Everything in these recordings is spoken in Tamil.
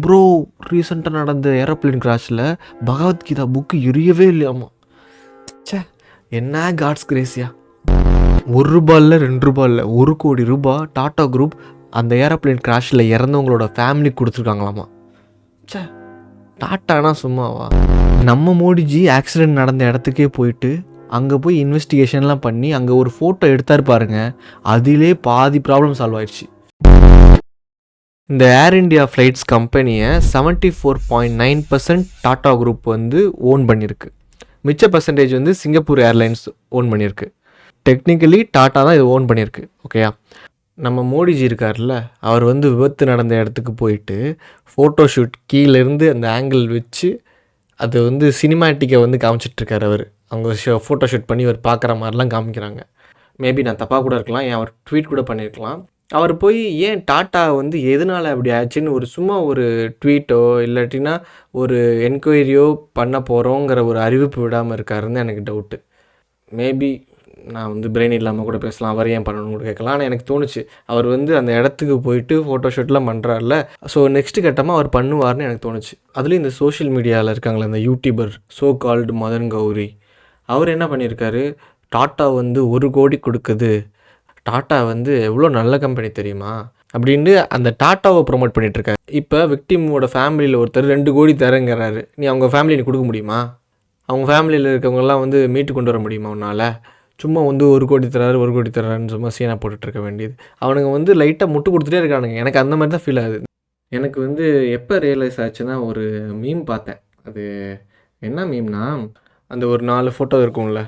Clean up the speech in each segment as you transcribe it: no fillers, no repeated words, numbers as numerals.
ப்ரோ ரீசெண்டாக நடந்த ஏரோப்ளேன் கிராஷில் பகவத்கீதா புக்கு எரியவே இல்லையாமா. சே, என்ன காட்ஸ் கிரேஸியா. ₹1 இல்லை ₹2 இல்லை, ₹1 கோடி டாடா குரூப் அந்த ஏரோப்ளேன் கிராஷில் இறந்தவங்களோட ஃபேமிலிக்கு கொடுத்துருக்காங்களாமா. சே, டாட்டானா சும்மாவா. நம்ம மோடிஜி ஆக்சிடெண்ட் நடந்த இடத்துக்கே போயிட்டு அங்கே போய் இன்வெஸ்டிகேஷன்லாம் பண்ணி அங்கே ஒரு ஃபோட்டோ எடுத்தார் பாருங்க, அதிலே பாதி ப்ராப்ளம் சால்வ் ஆயிடுச்சு. இந்த ஏர் இண்டியா ஃப்ளைட்ஸ் கம்பெனியை 74.9% டாடா குரூப் வந்து ஓன் பண்ணியிருக்கு. மிச்ச பர்சன்டேஜ் வந்து சிங்கப்பூர் ஏர்லைன்ஸ் ஓன் பண்ணியிருக்கு. டெக்னிக்கலி டாட்டா தான் இது ஓன் பண்ணியிருக்கு. ஓகேயா. நம்ம மோடிஜி இருக்கார்ல, அவர் வந்து விபத்து நடந்த இடத்துக்கு போயிட்டு ஃபோட்டோஷூட் கீழேருந்து அந்த ஆங்கிள் வச்சு அது வந்து சினிமேட்டிக்கை வந்து காமிச்சிட்ருக்கார். அவர் அவங்க ஃபோட்டோஷூட் பண்ணி அவர் பார்க்குற மாதிரிலாம் காமிக்கிறாங்க. மேபி நான் தப்பாக கூட இருக்கலாம், ஏன் அவர் ட்வீட் கூட பண்ணியிருக்கலாம். அவர் போய் ஏன் டாட்டா வந்து எதனால் அப்படி ஆச்சுன்னு ஒரு சும்மா ஒரு ட்வீட்டோ இல்லாட்டினா ஒரு என்கொயரியோ பண்ண போகிறோங்கிற ஒரு அறிவிப்பு விடாமல் இருக்காருன்னு எனக்கு டவுட்டு. மேபி நான் வந்து பிரெயின் இல்லாமல் கூட பேசலாம், அவர் ஏன் பண்ணணும்னு கூட கேட்கலாம். ஆனால் எனக்கு தோணுச்சு, அவர் வந்து அந்த இடத்துக்கு போயிட்டு ஃபோட்டோஷூட்லாம் பண்ணுறாருல, ஸோ நெக்ஸ்ட்டு கட்டமாக அவர் பண்ணுவார்னு எனக்கு தோணுச்சு. அதுலேயும் இந்த சோஷியல் மீடியாவில் இருக்காங்களே இந்த YouTuber so called Madan Gowri, அவர் என்ன பண்ணியிருக்காரு, டாட்டா வந்து 1 கோடி கொடுக்குது, டாட்டா வந்து எவ்வளோ நல்ல கம்பெனி தெரியுமா அப்படின்னு அந்த டாட்டாவை ப்ரொமோட் பண்ணிகிட்ருக்காரு. இப்போ விக்டிமோட ஃபேமிலியில் ஒருத்தர் 2 கோடி தரங்கிறாரு, நீ அவங்க ஃபேமிலியை கொடுக்க முடியுமா? அவங்க ஃபேமிலியில் இருக்கவங்கெல்லாம் வந்து மீட்டு கொண்டு வர முடியுமா உன்னால்? சும்மா வந்து 1 கோடி தராரு 1 கோடி தராருன்னு சும்மா சீனாக போட்டுட்ருக்க வேண்டியது. அவனுங்க வந்து லைட்டாக முட்டு கொடுத்துட்டே இருக்கானுங்க. எனக்கு அந்த மாதிரி தான் ஃபீல் ஆகுது. எனக்கு வந்து எப்போ ரியலைஸ் ஆச்சுன்னா, ஒரு மீம் பார்த்தேன். அது என்ன மீம்னா, அந்த ஒரு 4 ஃபோட்டோ இருக்கும்ல,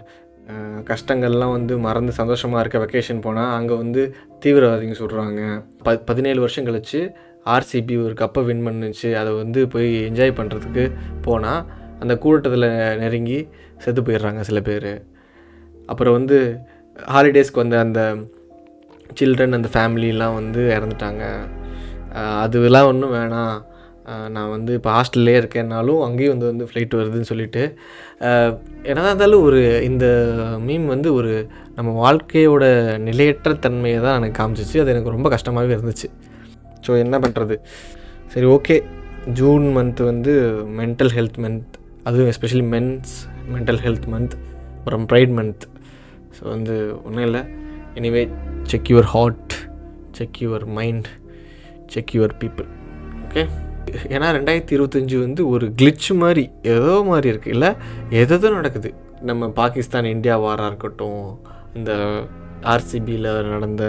கஷ்டங்கள்லாம் வந்து மறந்து சந்தோஷமாக இருக்க வெக்கேஷன் போனால் அங்கே வந்து தீவிரவாதிங்க சொல்கிறாங்க. 17 வருஷம் கழிச்சு ஆர்சிபி ஒரு கப்பை வின் பண்ணுச்சு, அதை வந்து போய் என்ஜாய் பண்ணுறதுக்கு போனால் அந்த கூட்டத்தில் நெருங்கி செத்து போயிடுறாங்க சில பேர். அப்புறம் வந்து ஹாலிடேஸ்க்கு வந்த அந்த சில்ட்ரன் அந்த ஃபேமிலிலாம் வந்து இறந்துட்டாங்க. அதுலாம் ஒன்றும் வேணாம், நான் வந்து இப்போ ஹாஸ்டல்லே இருக்கேன்னாலும் அங்கேயும் வந்து ஃப்ளைட் வருதுன்னு சொல்லிட்டு, என்னதான் இருந்தாலும் ஒரு இந்த மீம் வந்து ஒரு நம்ம வாழ்க்கையோட நிலையற்ற தன்மையை தான் எனக்கு காமிச்சிச்சு. அது எனக்கு ரொம்ப கஷ்டமாகவே இருந்துச்சு. ஸோ என்ன பண்ணுறது. சரி, ஓகே. ஜூன் மந்த் வந்து மென்டல் ஹெல்த் மந்த், அதுவும் especially men's mental health month, அப்புறம் ப்ரைட் மந்த். ஸோ வந்து ஒன்றும் இல்லை. Anyway, check your heart, check your mind, check your people. Okay. ஏன்னா 2025 வந்து ஒரு கிளிட்ச் மாதிரி ஏதோ மாதிரி இருக்குது இல்லை, எதோ நடக்குது. நம்ம பாகிஸ்தான் இந்தியா வாராக இருக்கட்டும், இந்த ஆர்சிபியில் நடந்த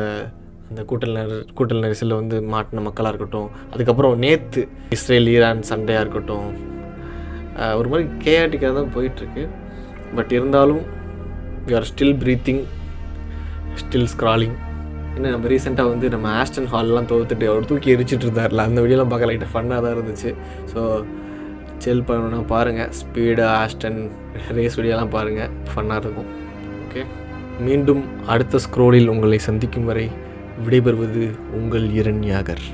அந்த கூட்டல் நெரிசலில் வந்து மாட்டின மக்களாக இருக்கட்டும், அதுக்கப்புறம் நேற்று இஸ்ரேல் ஈரான் சண்டையாக இருக்கட்டும், ஒரு மாதிரி கேஆட்டிக்காக தான் போயிட்டுருக்கு. பட் இருந்தாலும் we are still breathing, still scrolling. இன்னும் நம்ம ரீசெண்டாக வந்து நம்ம ஆஸ்டன் ஹால்லாம் தோற்றுட்டு அவர் தூக்கி எரிச்சிட்டு இருந்தார்ல, அந்த வீடியோலாம் பார்க்க லைட்டாக ஃபன்னாக தான் இருந்துச்சு. ஸோ செல் பண்ணணுன்னா பாருங்கள், ஸ்பீடு ஆஸ்டன் ரேஸ் வீடியோலாம் பாருங்கள், ஃபன்னாக இருக்கும். ஓகே. மீண்டும் அடுத்த ஸ்க்ரோலில் உங்களை சந்திக்கும் வரை விடைபெறுவது உங்கள் இரண்யாகர்.